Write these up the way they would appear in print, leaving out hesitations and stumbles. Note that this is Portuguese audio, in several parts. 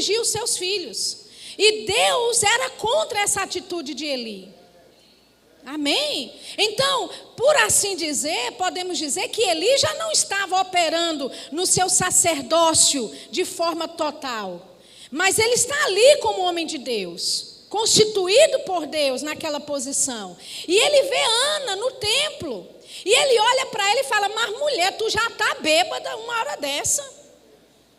corrigir os seus filhos. E Deus era contra essa atitude de Eli. Amém? Então, por assim dizer, podemos dizer que Eli já não estava operando no seu sacerdócio de forma total. Mas ele está ali como homem de Deus, constituído por Deus naquela posição. E ele vê Ana no templo. E ele olha para ela e fala: mas mulher, tu já está bêbada uma hora dessa?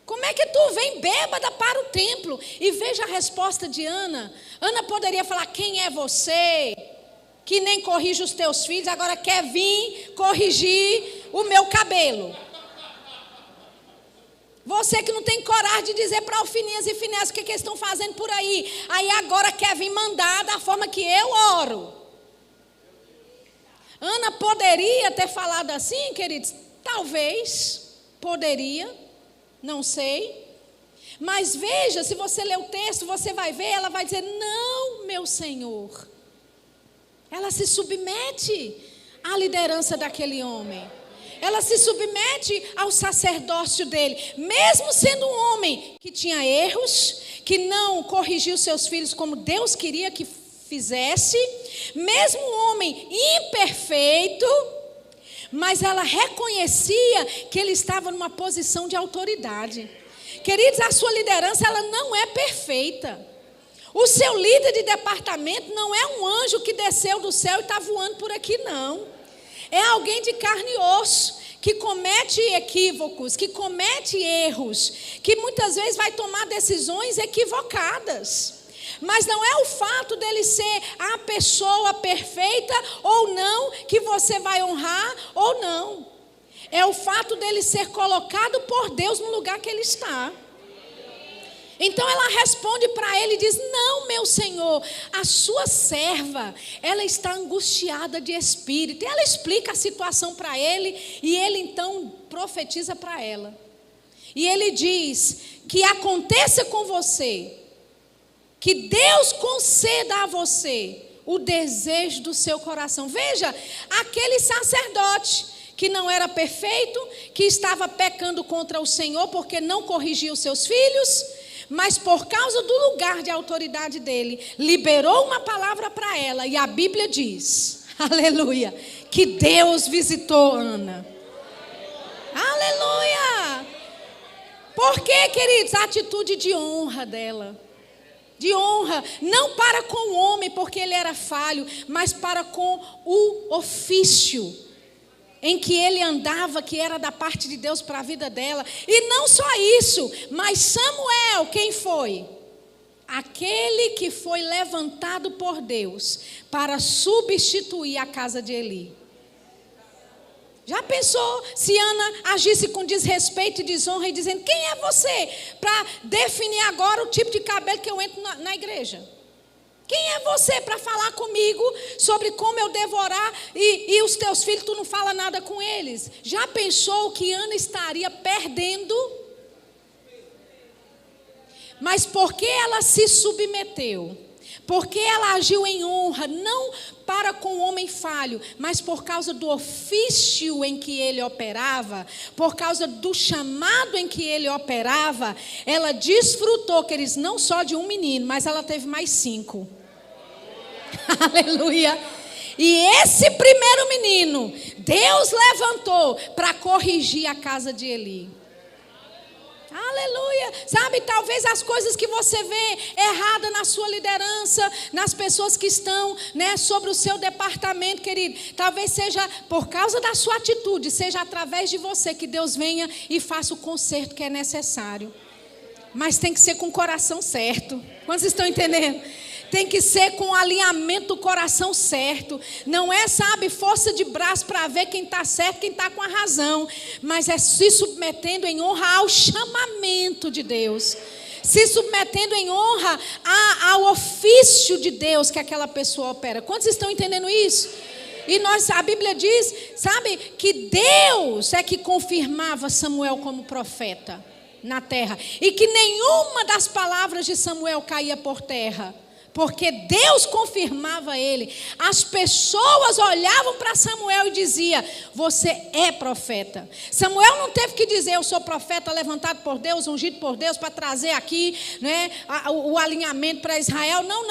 Como é que tu vem bêbada para o templo? E veja a resposta de Ana. Ana poderia falar: quem é você, que nem corrige os teus filhos, agora quer vir corrigir o meu cabelo? Você que não tem coragem de dizer para Ofinias e Finéias o que eles estão fazendo por aí. Aí agora quer vir mandar da forma que eu oro. Ana poderia ter falado assim, queridos? Talvez, poderia. Não sei, mas veja, se você ler o texto, você vai ver, ela vai dizer: não, meu Senhor. Ela se submete à liderança daquele homem. Ela se submete ao sacerdócio dele, mesmo sendo um homem que tinha erros, que não corrigiu seus filhos como Deus queria que fizesse, mesmo um homem imperfeito. Mas ela reconhecia que ele estava numa posição de autoridade. Queridos, a sua liderança, ela não é perfeita. O seu líder de departamento não é um anjo que desceu do céu e está voando por aqui, não. É alguém de carne e osso, que comete equívocos, que comete erros, que muitas vezes vai tomar decisões equivocadas. Mas não é o fato dele ser a pessoa perfeita ou não que você vai honrar ou não. É o fato dele ser colocado por Deus no lugar que ele está. Então ela responde para ele e diz: não, meu Senhor, a sua serva, ela está angustiada de espírito. E ela explica a situação para ele e ele então profetiza para ela. E ele diz que aconteça com você, que Deus conceda a você o desejo do seu coração. Veja, aquele sacerdote que não era perfeito, que estava pecando contra o Senhor porque não corrigia os seus filhos, mas por causa do lugar de autoridade dele, liberou uma palavra para ela. E a Bíblia diz, aleluia, que Deus visitou Ana. Aleluia! Por quê, queridos? A atitude de honra dela. De honra, não para com o homem porque ele era falho, mas para com o ofício em que ele andava, que era da parte de Deus para a vida dela. E não só isso, mas Samuel, quem foi? Aquele que foi levantado por Deus para substituir a casa de Eli. Já pensou se Ana agisse com desrespeito e desonra e dizendo: quem é você para definir agora o tipo de cabelo que eu entro na igreja? Quem é você para falar comigo sobre como eu devorar e os teus filhos, tu não fala nada com eles? Já pensou que Ana estaria perdendo? Mas porque ela se submeteu, porque ela agiu em honra, não para com o homem falho, mas por causa do ofício em que ele operava, por causa do chamado em que ele operava, ela desfrutou, queridos, não só de um menino, mas ela teve mais 5. Aleluia! E esse primeiro menino, Deus levantou para corrigir a casa de Eli. Aleluia, sabe, talvez as coisas que você vê errada na sua liderança, nas pessoas que estão, sobre o seu departamento, querido, talvez seja por causa da sua atitude, seja através de você que Deus venha e faça o conserto que é necessário. Mas tem que ser com o coração certo. Quantos estão entendendo? Tem que ser com o alinhamento do coração certo. Não é, força de braço para ver quem está certo, quem está com a razão. Mas é se submetendo em honra ao chamamento de Deus. Se submetendo em honra ao ofício de Deus que aquela pessoa opera. Quantos estão entendendo isso? E a Bíblia diz, que Deus é que confirmava Samuel como profeta na terra. E que nenhuma das palavras de Samuel caía por terra. Porque Deus confirmava ele. As pessoas olhavam para Samuel e diziam: você é profeta. Samuel não teve que dizer: eu sou profeta levantado por Deus, ungido por Deus, para trazer aqui, né, o alinhamento para Israel. Não.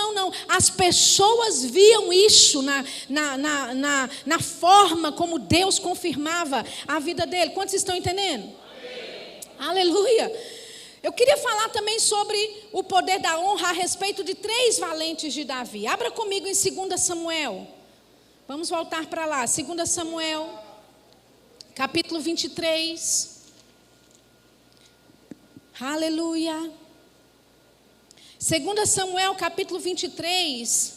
As pessoas viam isso na forma como Deus confirmava a vida dele. Quantos estão entendendo? Amém. Aleluia. Eu queria falar também sobre o poder da honra a respeito de 3 valentes de Davi. Abra comigo em 2 Samuel. Vamos voltar para lá. 2 Samuel, capítulo 23. Aleluia. 2 Samuel, capítulo 23,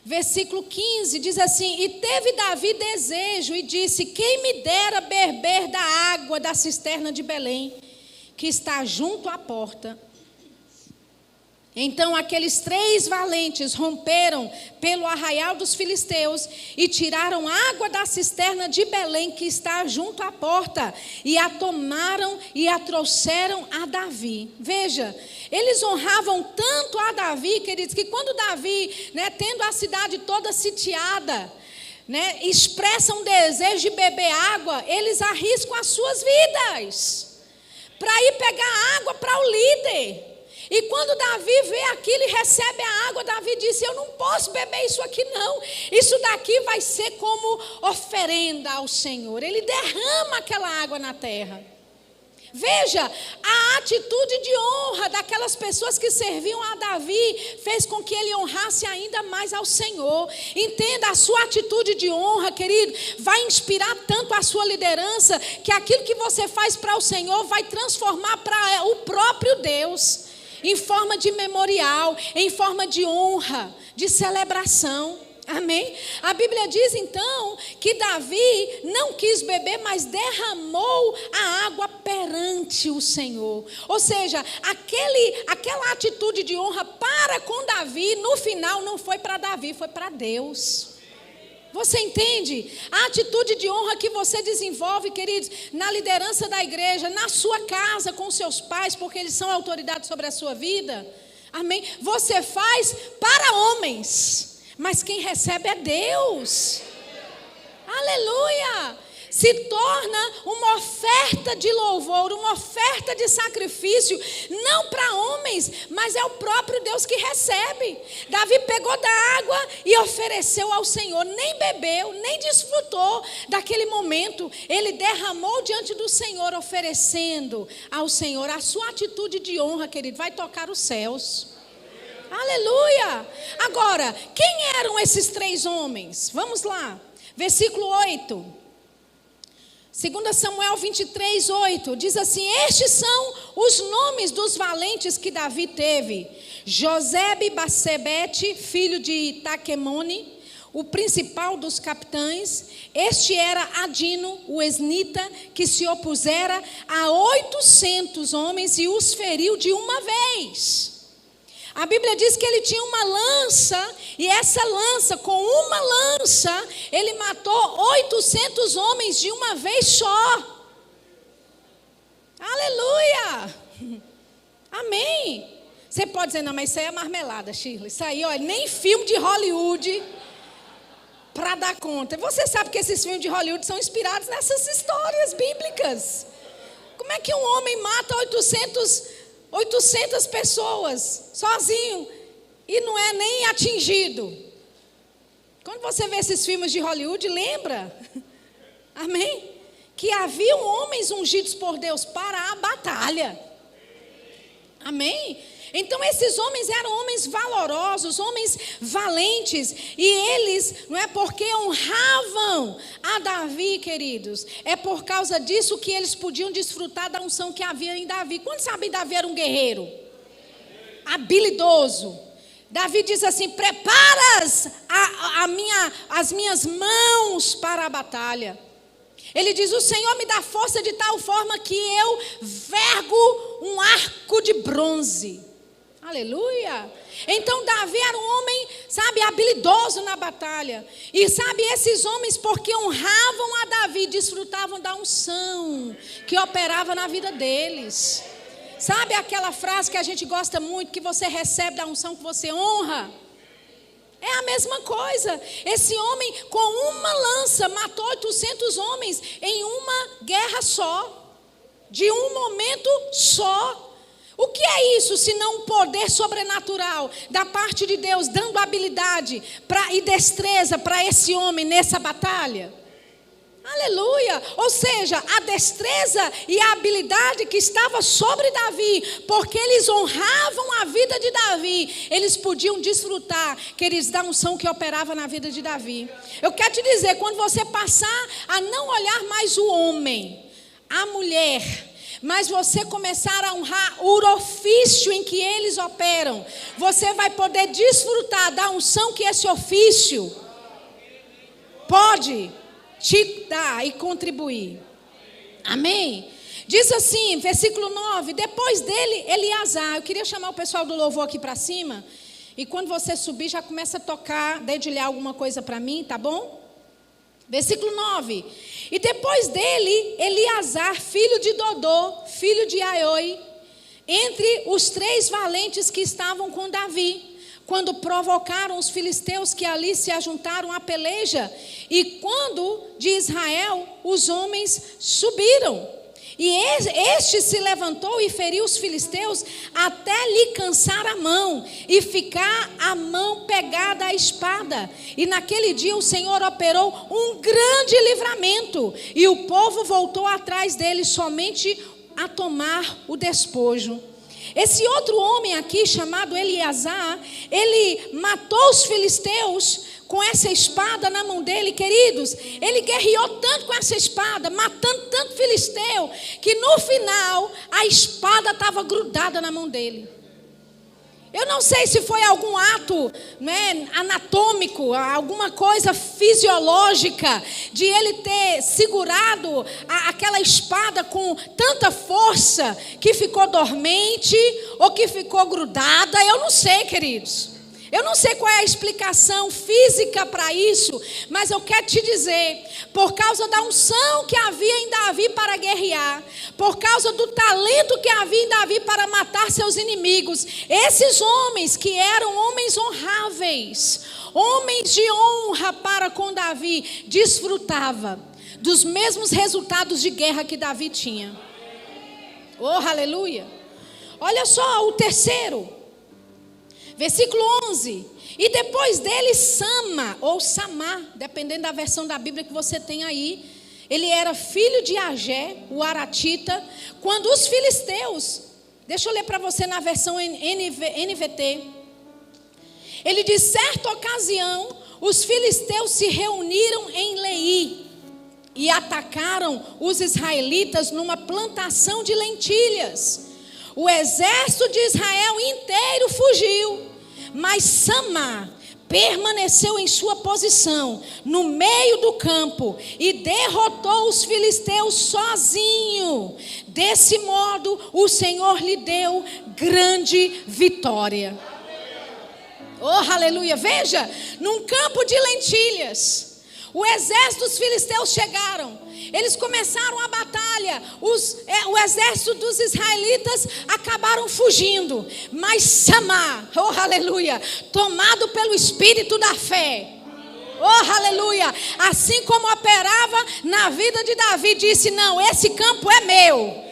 versículo 15, diz assim: e teve Davi desejo e disse: quem me dera beber da água da cisterna de Belém, que está junto à porta. Então aqueles 3 valentes romperam pelo arraial dos filisteus e tiraram água da cisterna de Belém, que está junto à porta, e a tomaram e a trouxeram a Davi. Veja, eles honravam tanto a Davi, queridos, que quando Davi, né, tendo a cidade toda sitiada, né, expressa um desejo de beber água, eles arriscam as suas vidas para ir pegar água para o líder. E quando Davi vê aquilo e recebe a água, Davi disse: eu não posso beber isso aqui não. Isso daqui vai ser como oferenda ao Senhor. Ele derrama aquela água na terra. Veja, a atitude de honra daquelas pessoas que serviam a Davi fez com que ele honrasse ainda mais ao Senhor. Entenda, a sua atitude de honra, querido, vai inspirar tanto a sua liderança, que aquilo que você faz para o Senhor vai transformar para o próprio Deus, em forma de memorial, em forma de honra, de celebração. Amém? A Bíblia diz então que Davi não quis beber, mas derramou a água perante o Senhor. Ou seja, aquela atitude de honra para com Davi, no final não foi para Davi, foi para Deus. Você entende? A atitude de honra que você desenvolve, queridos, na liderança da igreja, na sua casa, com seus pais, porque eles são autoridade sobre a sua vida. Amém? Você faz para homens, mas quem recebe é Deus. Aleluia! Se torna uma oferta de louvor, uma oferta de sacrifício, não para homens, mas é o próprio Deus que recebe. Davi pegou da água e ofereceu ao Senhor, nem bebeu, nem desfrutou daquele momento. Ele derramou diante do Senhor, oferecendo ao Senhor. A sua atitude de honra, querido, vai tocar os céus. Aleluia! Agora, quem eram esses 3 homens? Vamos lá, versículo 8. 2 Samuel 23, 8, diz assim: estes são os nomes dos valentes que Davi teve: Josebe-Basebete, filho de Taquemone, o principal dos capitães. Este era Adino, o esnita, que se opusera a 800 homens e os feriu de uma vez. A Bíblia diz que ele tinha uma lança, e essa lança, com uma lança, ele matou 800 homens de uma vez só. Aleluia! Amém! Você pode dizer: não, mas isso aí é marmelada, Shirley. Isso aí, olha, nem filme de Hollywood para dar conta. Você sabe que esses filmes de Hollywood são inspirados nessas histórias bíblicas. Como é que um homem mata 800 pessoas sozinho e não é nem atingido? Quando você vê esses filmes de Hollywood, lembra, amém? Que haviam homens ungidos por Deus para a batalha, amém? Então esses homens eram homens valorosos, homens valentes, e eles, não é porque honravam a Davi, queridos, é por causa disso que eles podiam desfrutar da unção que havia em Davi. Quantos sabem que Davi era um guerreiro habilidoso? Davi diz assim: preparas as minhas mãos para a batalha. Ele diz: o Senhor me dá força de tal forma que eu vergo um arco de bronze. Aleluia! Então Davi era um homem, sabe, habilidoso na batalha. E sabe, esses homens, porque honravam a Davi, desfrutavam da unção que operava na vida deles. Sabe aquela frase que a gente gosta muito, que você recebe da unção que você honra? É a mesma coisa. Esse homem, com uma lança, matou 800 homens em uma guerra só, de um momento só. O que é isso, se não um poder sobrenatural da parte de Deus, dando habilidade e destreza para esse homem nessa batalha? Aleluia! Ou seja, a destreza e a habilidade que estava sobre Davi, porque eles honravam a vida de Davi, eles podiam desfrutar, queridos, da unção que operava na vida de Davi. Eu quero te dizer, quando você passar a não olhar mais o homem, a mulher, mas você começar a honrar o ofício em que eles operam, você vai poder desfrutar da unção que esse ofício pode te dar e contribuir. Amém? Diz assim, versículo 9, depois dele, Eleazar. Eu queria chamar o pessoal do louvor aqui para cima, e quando você subir, já começa a tocar, dedilhar alguma coisa para mim, tá bom? Versículo 9, e depois dele, Eleazar, filho de Dodô, filho de Aioi, entre os 3 valentes que estavam com Davi, quando provocaram os filisteus que ali se ajuntaram à peleja, e quando de Israel os homens subiram. E este se levantou e feriu os filisteus até lhe cansar a mão e ficar a mão pegada à espada. E naquele dia o Senhor operou um grande livramento, e o povo voltou atrás dele somente a tomar o despojo. Esse outro homem aqui, chamado Eleazar, ele matou os filisteus com essa espada na mão dele, queridos. Ele guerreou tanto com essa espada, matando tanto filisteu, que no final a espada estava grudada na mão dele. Eu não sei se foi algum ato, né, anatômico, alguma coisa fisiológica, de ele ter segurado aquela espada com tanta força que ficou dormente ou que ficou grudada. Eu não sei, queridos. Eu não sei qual é a explicação física para isso, mas eu quero te dizer, por causa da unção que havia em Davi para guerrear, por causa do talento que havia em Davi para matar seus inimigos, esses homens que eram homens honráveis, homens de honra para com Davi, desfrutava dos mesmos resultados de guerra que Davi tinha. Oh, aleluia! Olha só o terceiro. Versículo 11, e depois dele Sama, ou Samá, dependendo da versão da Bíblia que você tem aí, ele era filho de Agé, o aratita, quando os filisteus, deixa eu ler para você na versão NVT, ele diz, certa ocasião, os filisteus se reuniram em Leí, e atacaram os israelitas numa plantação de lentilhas. O exército de Israel inteiro fugiu, mas Samá permaneceu em sua posição, no meio do campo, e derrotou os filisteus sozinho. Desse modo, o Senhor lhe deu grande vitória. Oh, aleluia! Veja, num campo de lentilhas, o exército dos filisteus chegaram. Eles começaram a batalha, o exército dos israelitas acabaram fugindo, mas Samá, oh aleluia, tomado pelo espírito da fé, oh aleluia, assim como operava na vida de Davi, disse, não, esse campo é meu.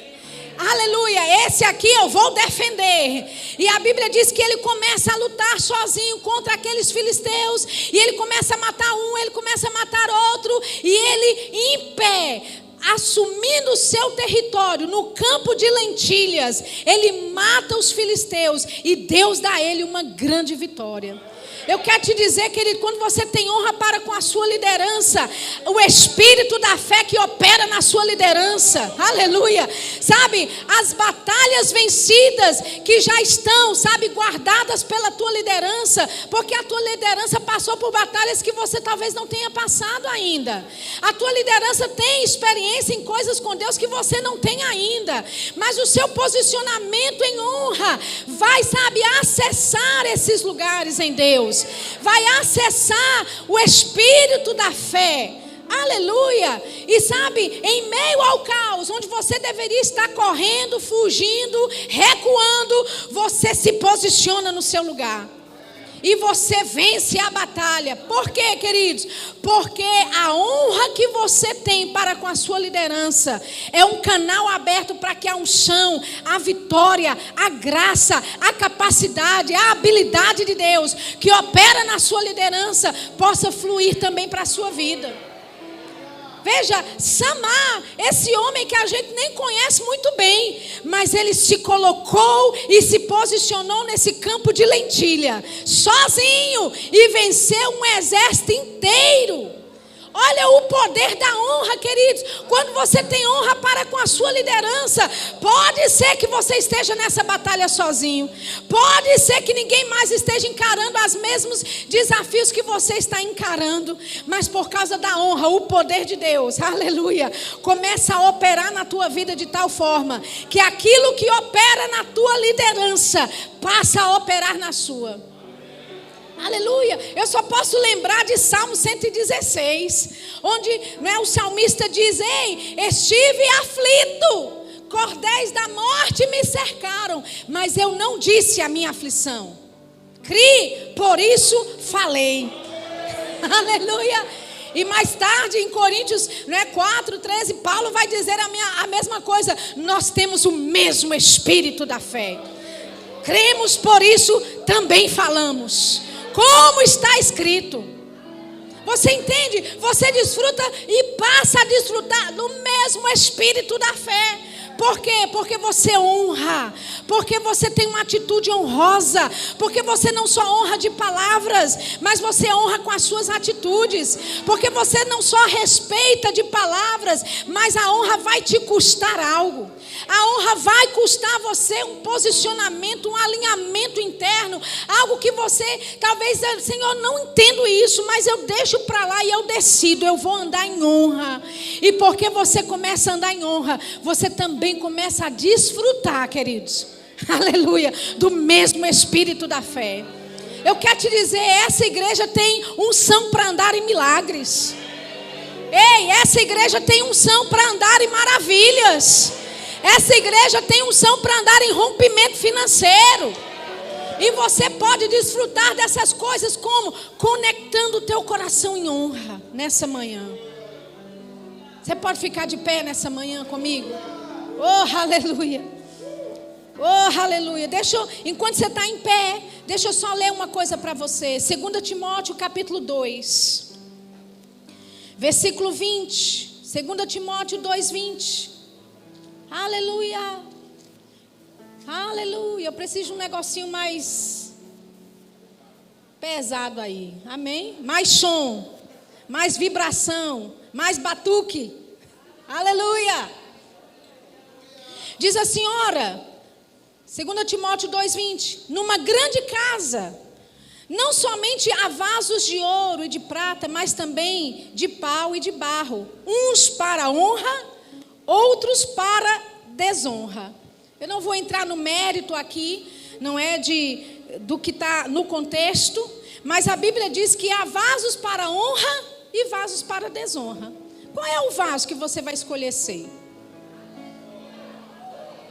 Aleluia, esse aqui eu vou defender. E a Bíblia diz que ele começa a lutar sozinho contra aqueles filisteus. E ele começa a matar um, ele começa a matar outro. E ele em pé, assumindo o seu território no campo de lentilhas, ele mata os filisteus. E Deus dá a ele uma grande vitória. Eu quero te dizer, querido, quando você tem honra para com a sua liderança, o espírito da fé que opera na sua liderança, aleluia, sabe, as batalhas vencidas que já estão, sabe, guardadas pela tua liderança, porque a tua liderança passou por batalhas que você talvez não tenha passado ainda. A tua liderança tem experiência em coisas com Deus que você não tem ainda, mas o seu posicionamento em honra vai, sabe, acessar esses lugares em Deus. Vai acessar o espírito da fé, aleluia, e sabe, em meio ao caos, onde você deveria estar correndo, fugindo, recuando, você se posiciona no seu lugar. e você vence a batalha. Por quê, queridos? Porque a honra que você tem para com a sua liderança é um canal aberto para que a unção, a vitória, a graça, a capacidade, a habilidade de Deus que opera na sua liderança possa fluir também para a sua vida. Veja, Samar, esse homem que a gente nem conhece muito bem, mas ele se colocou e se posicionou nesse campo de lentilha, sozinho, e venceu um exército inteiro. Olha o poder da honra, queridos. Quando você tem honra para com a sua liderança, pode ser que você esteja nessa batalha sozinho. Pode ser que ninguém mais esteja encarando os mesmos desafios que você está encarando. Mas por causa da honra, o poder de Deus, aleluia, começa a operar na tua vida de tal forma que aquilo que opera na tua liderança passa a operar na sua. Aleluia, eu só posso lembrar de Salmo 116, onde o salmista diz: ei, estive aflito, cordéis da morte me cercaram, mas eu não disse a minha aflição, criei, por isso falei. Aleluia. E mais tarde em Coríntios 4:13, Paulo vai dizer a mesma coisa: nós temos o mesmo espírito da fé, cremos, por isso também falamos. Como está escrito. Você entende? Você desfruta e passa a desfrutar do mesmo espírito da fé. Por quê? Porque você honra. Porque você tem uma atitude honrosa. Porque você não só honra de palavras, mas você honra com as suas atitudes. Porque você não só respeita de palavras, mas a honra vai te custar algo. A honra vai custar a você um posicionamento, um alinhamento interno, algo que você, talvez, Senhor, não entendo isso, mas eu deixo para lá e eu decido, eu vou andar em honra. E porque você começa a andar em honra, você também começa a desfrutar, queridos, aleluia, do mesmo espírito da fé. Eu quero te dizer, essa igreja tem unção para andar em milagres. Ei, essa igreja tem unção para andar em maravilhas. Essa igreja tem unção para andar em rompimento financeiro. E você pode desfrutar dessas coisas como? Conectando o teu coração em honra nessa manhã. Você pode ficar de pé nessa manhã comigo? Oh, aleluia. Oh, aleluia. Enquanto você está em pé, deixa eu só ler uma coisa para você. 2 Timóteo capítulo 2. Versículo 20. 2 Timóteo 2:20. Aleluia. Aleluia. Eu preciso de um negocinho mais pesado aí. Amém? Mais som, mais vibração, mais batuque. Aleluia. Diz a senhora, 2 Timóteo 2:20. Numa grande casa, não somente há vasos de ouro e de prata, mas também de pau e de barro, uns para honra, outros para desonra. Eu não vou entrar no mérito aqui, não é do que está no contexto, mas a Bíblia diz que há vasos para honra e vasos para desonra. Qual é o vaso que você vai escolher ser?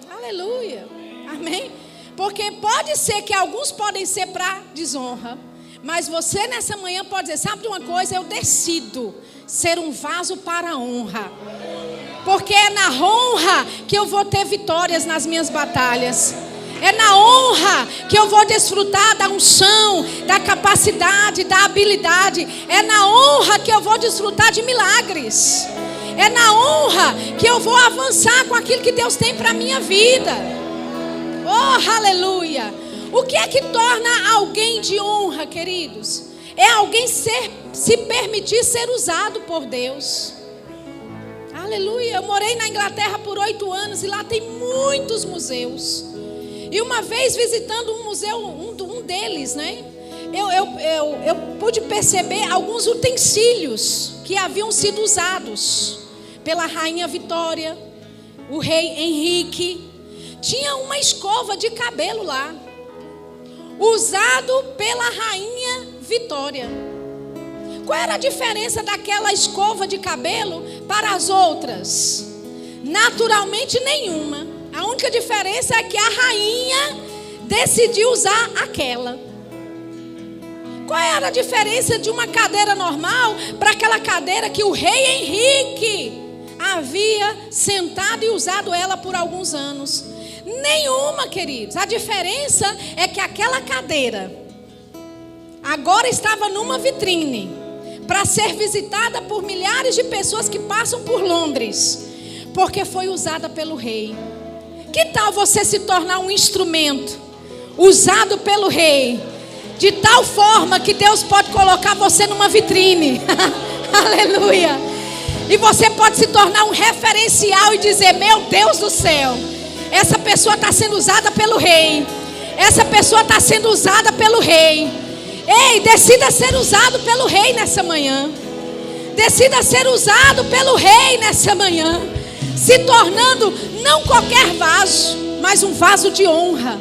Aleluia, amém? Porque pode ser que alguns podem ser para desonra, mas você nessa manhã pode dizer, sabe de uma coisa? Eu decido ser um vaso para honra. Porque é na honra que eu vou ter vitórias nas minhas batalhas. É na honra que eu vou desfrutar da unção, da capacidade, da habilidade. É na honra que eu vou desfrutar de milagres. É na honra que eu vou avançar com aquilo que Deus tem para a minha vida. Oh, aleluia. O que é que torna alguém de honra, queridos? É alguém se permitir ser usado por Deus. Aleluia, eu morei na Inglaterra por 8 anos e lá tem muitos museus. E uma vez visitando um museu, um deles, eu pude perceber alguns utensílios que haviam sido usados pela rainha Vitória, o rei Henrique. Tinha uma escova de cabelo lá, usado pela rainha Vitória. Qual era a diferença daquela escova de cabelo para as outras? Naturalmente nenhuma. A única diferença é que a rainha decidiu usar aquela. Qual era a diferença de uma cadeira normal para aquela cadeira que o rei Henrique havia sentado e usado ela por alguns anos? Nenhuma, queridos. A diferença é que aquela cadeira agora estava numa vitrine para ser visitada por milhares de pessoas que passam por Londres, porque foi usada pelo rei. Que tal você se tornar um instrumento usado pelo rei, de tal forma que Deus pode colocar você numa vitrine? Aleluia! E você pode se tornar um referencial e dizer: meu Deus do céu, essa pessoa está sendo usada pelo rei. Essa pessoa está sendo usada pelo rei. Ei, decida ser usado pelo rei nessa manhã. Decida ser usado pelo rei nessa manhã, se tornando não qualquer vaso, mas um vaso de honra.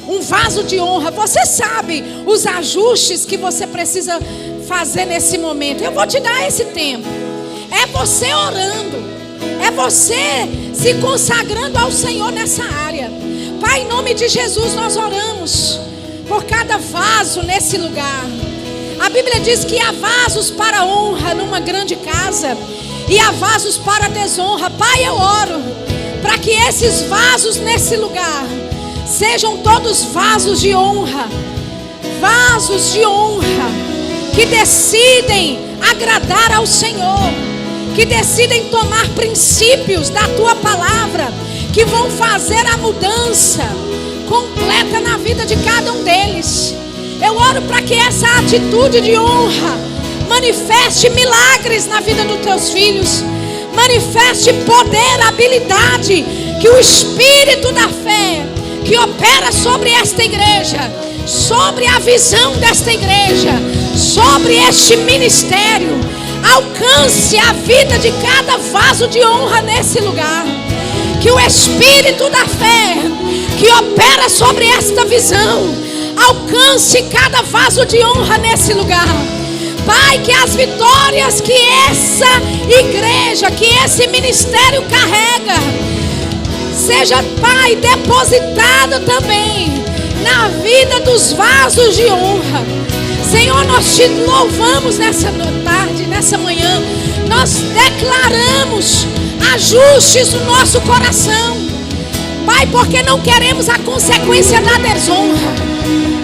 Um vaso de honra. Você sabe os ajustes que você precisa fazer nesse momento. Eu vou te dar esse tempo. É você orando, é você se consagrando ao Senhor nessa área. Pai, em nome de Jesus nós oramos por cada vaso nesse lugar. A Bíblia diz que há vasos para honra numa grande casa e há vasos para desonra. Pai, eu oro para que esses vasos nesse lugar sejam todos vasos de honra. Vasos de honra que decidem agradar ao Senhor, que decidem tomar princípios da Tua palavra, que vão fazer a mudança completa na vida de cada um deles. Eu oro para que essa atitude de honra manifeste milagres na vida dos Teus filhos, manifeste poder, habilidade, que o Espírito da fé que opera sobre esta igreja, sobre a visão desta igreja, sobre este ministério, alcance a vida de cada vaso de honra nesse lugar. Que o Espírito da fé que opera sobre esta visão alcance cada vaso de honra nesse lugar. Pai, que as vitórias que essa igreja, que esse ministério carrega, seja, Pai, depositado também na vida dos vasos de honra. Senhor, nós te louvamos nessa tarde, nessa manhã. Nós declaramos ajustes no nosso coração, Pai, porque não queremos a consequência da desonra.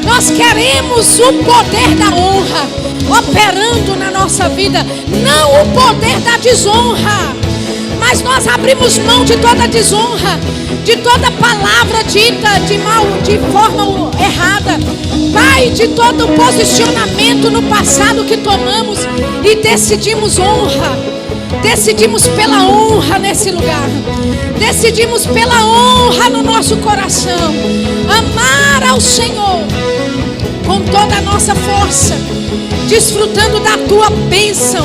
Nós queremos o poder da honra operando na nossa vida, não o poder da desonra. Mas nós abrimos mão de toda desonra, de toda palavra dita de forma errada, Pai, de todo posicionamento no passado que tomamos e decidimos honra. Decidimos pela honra nesse lugar. Decidimos pela honra no nosso coração. Amar ao Senhor com toda a nossa força, desfrutando da Tua bênção.